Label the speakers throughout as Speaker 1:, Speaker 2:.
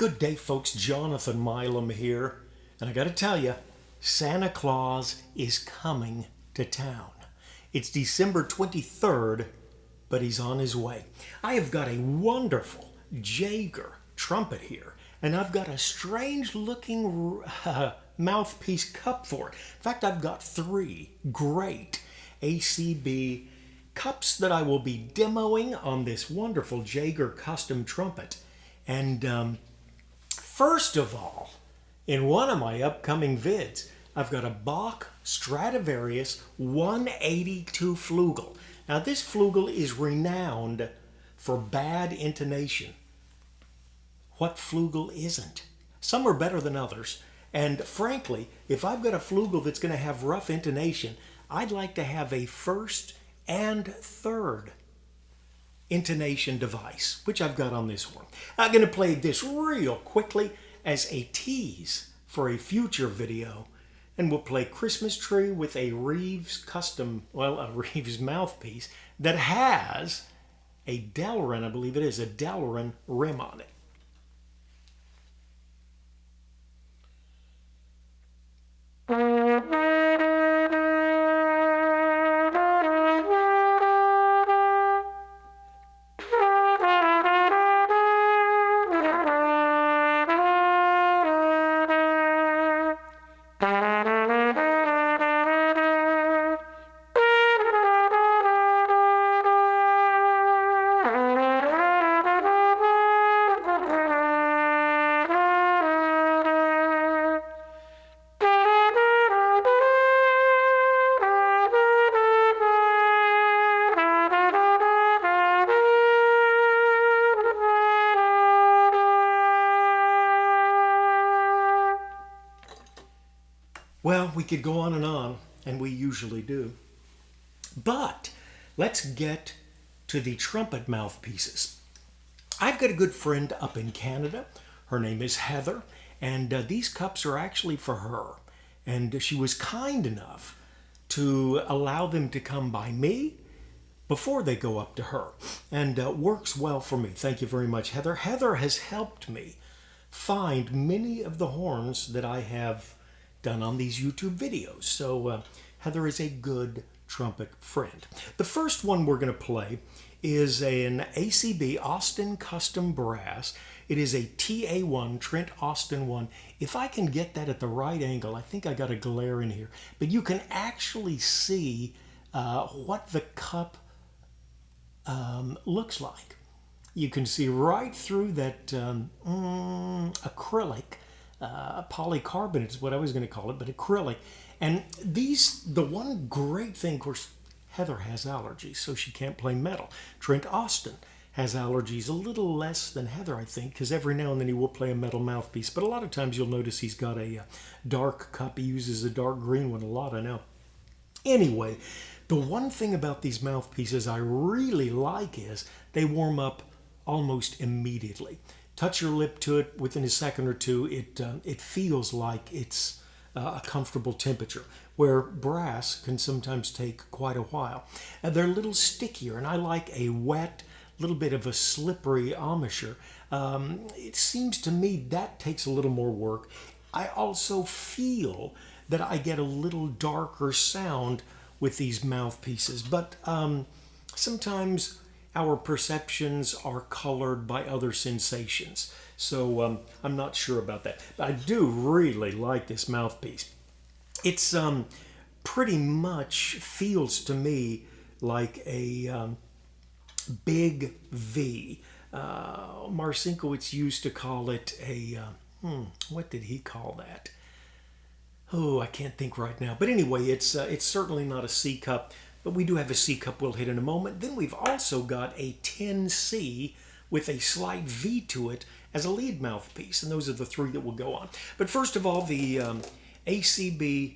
Speaker 1: Good day, folks. Jonathan Milam here. And I got to tell you, Santa Claus is coming to town. It's December 23rd, but he's on his way. I have got a wonderful Jaeger trumpet here, and I've got a strange-looking mouthpiece cup for it. In fact, I've got three great ACB cups that I will be demoing on this wonderful Jaeger custom trumpet. And first of all, in one of my upcoming vids, I've got a Bach Stradivarius 182 flugel. Now this flugel is renowned for bad intonation. What flugel isn't? Some are better than others. And frankly, if I've got a flugel that's going to have rough intonation, I'd like to have a first and third intonation device, which I've got on this horn. I'm going to play this real quickly as a tease for a future video, and we'll play Christmas Tree with a Reeves custom, well, a Reeves mouthpiece that has a Delrin, I believe it is, a Delrin rim on it. Well, we could go on, and we usually do. But let's get to the trumpet mouthpieces. I've got a good friend up in Canada. Her name is Heather, and these cups are actually for her. And she was kind enough to allow them to come by me before they go up to her. And works well for me. Thank you very much, Heather. Heather has helped me find many of the horns that I have done on these YouTube videos. So Heather is a good trumpet friend. The first one we're going to play is an ACB Austin Custom Brass. It is a TA1, Trent Austin 1. If I can get that at the right angle, I think I got a glare in here, but you can actually see what the cup looks like. You can see right through that acrylic, polycarbonate is what I was going to call it, but acrylic. And the one great thing, of course, Heather has allergies, so she can't play metal. Trent Austin has allergies a little less than Heather, I think, because every now and then he will play a metal mouthpiece. But a lot of times you'll notice he's got a dark cup. He uses a dark green one a lot, I know. Anyway, the one thing about these mouthpieces I really like is they warm up almost immediately. Touch your lip to it within a second or two, it feels like it's a comfortable temperature, where brass can sometimes take quite a while. And they're a little stickier, and I like a wet, little bit of a slippery embouchure. It seems to me that takes a little more work. I also feel that I get a little darker sound with these mouthpieces, but sometimes our perceptions are colored by other sensations. So I'm not sure about that. But I do really like this mouthpiece. It's pretty much feels to me like a big V. Marcinkowitz used to call it a, what did he call that? Oh, I can't think right now. But anyway, it's certainly not a C cup. But we do have a C cup we'll hit in a moment. Then we've also got a 10C with a slight V to it as a lead mouthpiece. And those are the three that will go on. But first of all, the ACB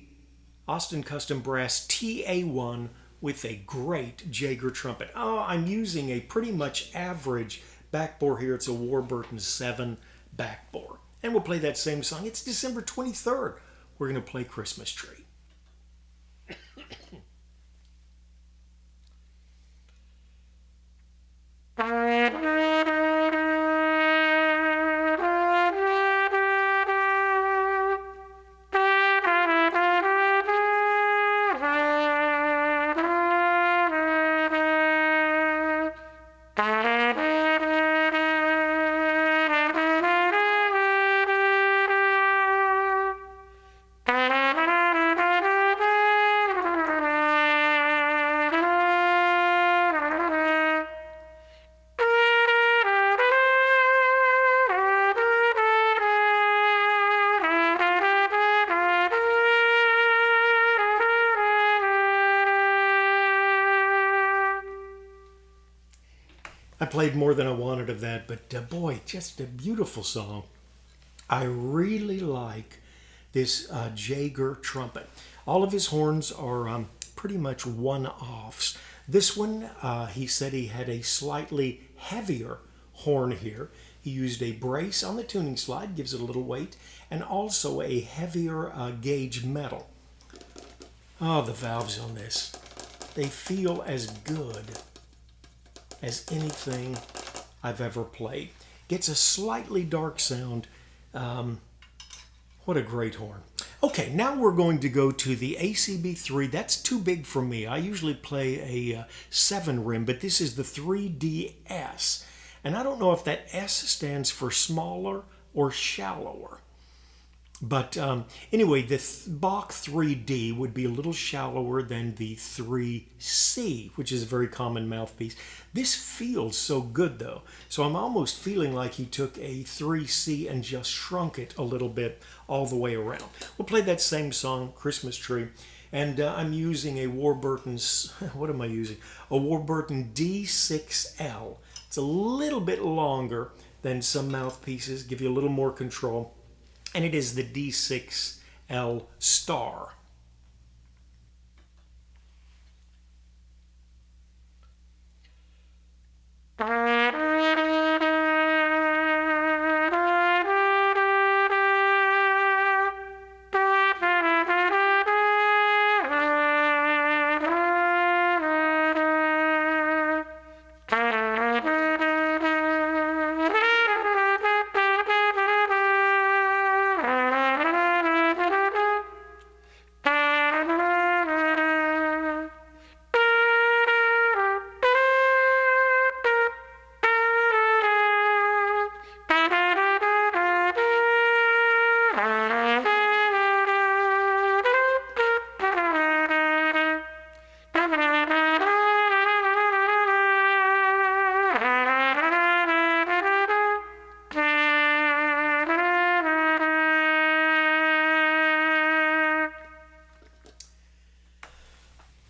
Speaker 1: Austin Custom Brass TA1 with a great Jaeger trumpet. Oh, I'm using a pretty much average backbore here. It's a Warburton 7 backbore. And we'll play that same song. It's December 23rd. We're going to play Christmas Tree. played more than I wanted of that, but boy, just a beautiful song. I really like this Jaeger trumpet. All of his horns are pretty much one-offs. This one, he said he had a slightly heavier horn here. He used a brace on the tuning slide, gives it a little weight, and also a heavier gauge metal. Oh, the valves on this. They feel as good as anything I've ever played. Gets a slightly dark sound. What a great horn. Okay, now we're going to go to the ACB 3. That's too big for me. I usually play a 7 rim, but this is the 3DS. And I don't know if that S stands for smaller or shallower. But anyway, the Bach 3D would be a little shallower than the 3C, which is a very common mouthpiece. This feels so good, though. So I'm almost feeling like he took a 3C and just shrunk it a little bit all the way around. We'll play that same song, Christmas Tree. And I'm using a Warburton's, what am I using? A Warburton D6L. It's a little bit longer than some mouthpieces, give you a little more control. And it is the D6L Star.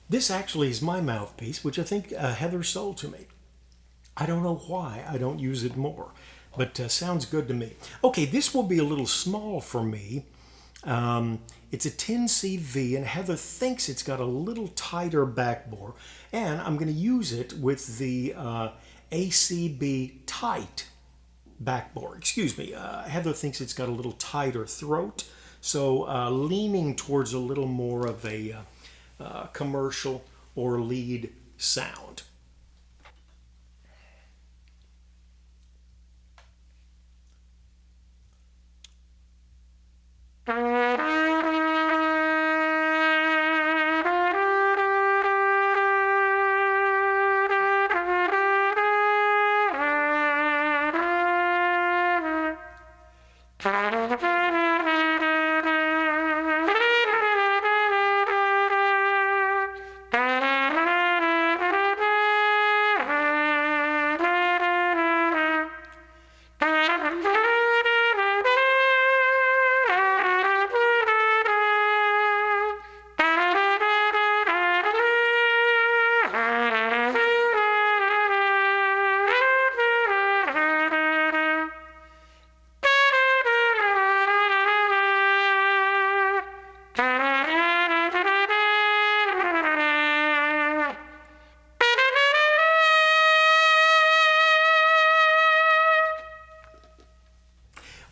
Speaker 1: This actually is my mouthpiece, which I think Heather sold to me. I don't know why I don't use it more, but sounds good to me. Okay, this will be a little small for me. It's a 10CV, and Heather thinks it's got a little tighter backbore, and I'm going to use it with the ACB tight backbore. Excuse me, Heather thinks it's got a little tighter throat, so leaning towards a little more of a commercial or lead sound.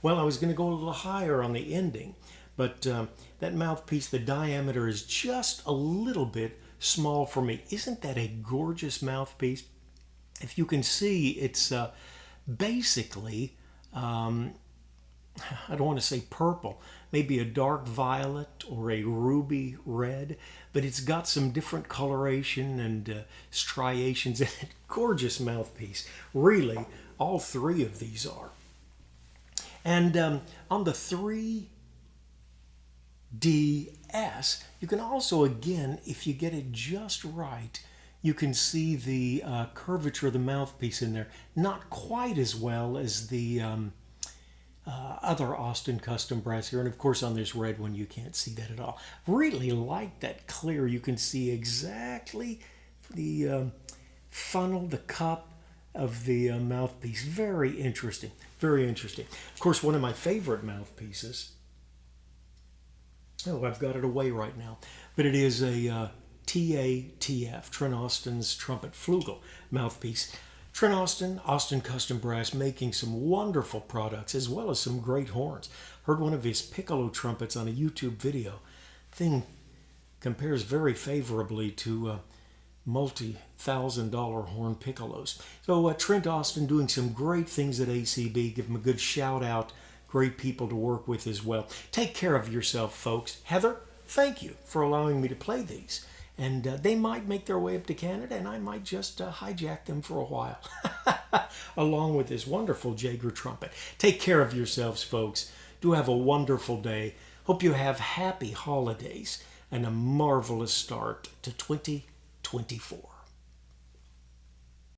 Speaker 1: Well, I was going to go a little higher on the ending, but that mouthpiece, the diameter is just a little bit small for me. Isn't that a gorgeous mouthpiece? If you can see, it's basically, I don't want to say purple, maybe a dark violet or a ruby red, but it's got some different coloration and striations in it. Gorgeous mouthpiece. Really, all three of these are. And on the 3DS, you can also, again, if you get it just right, you can see the curvature of the mouthpiece in there. Not quite as well as the other Austin custom brass here. And of course on this red one, you can't see that at all. Really like that clear. You can see exactly the funnel, the cup, mouthpiece. Very interesting. Very interesting. Of course, one of my favorite mouthpieces. Oh, I've got it away right now. But it is a TATF, Trent Austin's Trumpet Flugel mouthpiece. Trent Austin, Austin Custom Brass, making some wonderful products as well as some great horns. Heard one of his piccolo trumpets on a YouTube video. Thing compares very favorably to multi-$1,000 horn piccolos. So Trent Austin doing some great things at ACB. Give him a good shout out. Great people to work with as well. Take care of yourself, folks. Heather, thank you for allowing me to play these. And they might make their way up to Canada, and I might just hijack them for a while, along with this wonderful Jaeger trumpet. Take care of yourselves, folks. Do have a wonderful day. Hope you have happy holidays and a marvelous start to 2024.